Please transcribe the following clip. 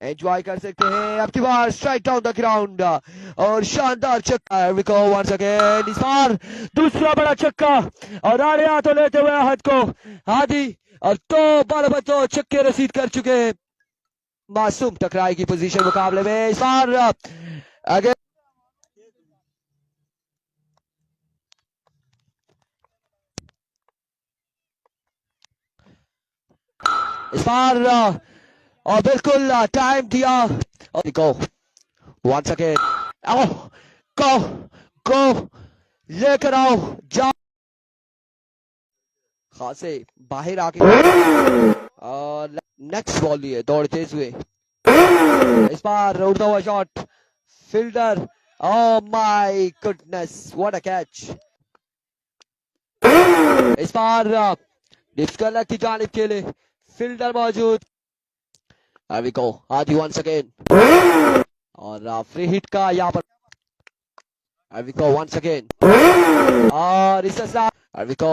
Enjoy कर सकते हैं। अब की बार स्ट्राइक डाउन द ग्राउंड और शानदार छक्का। वंस अगेन निसार, दूसरा बड़ा छक्का और आड़े हाथों लेते हुए हाथ को हादी और तो बारह बच्चों छक्के रसीद कर चुके हैं। मासूम टकराई की पोजीशन मुकाबले में इस बार अगेन इस बार और बिल्कुल टाइम दिया और गो वंस अगेन आओ गो गो लेकर आओ जा खासे बाहर आके और नेक्स्ट बॉल लिए दौड़ते हुए इस बार उड़ता हुआ shot fielder oh my goodness what a catch. इस बार डिस्कलर की जानिब के लिए फील्डर मौजूद। Here we go. Hadi once again. और फ्री हिट का यहाँ पर Here we go once again. और इस Here we go.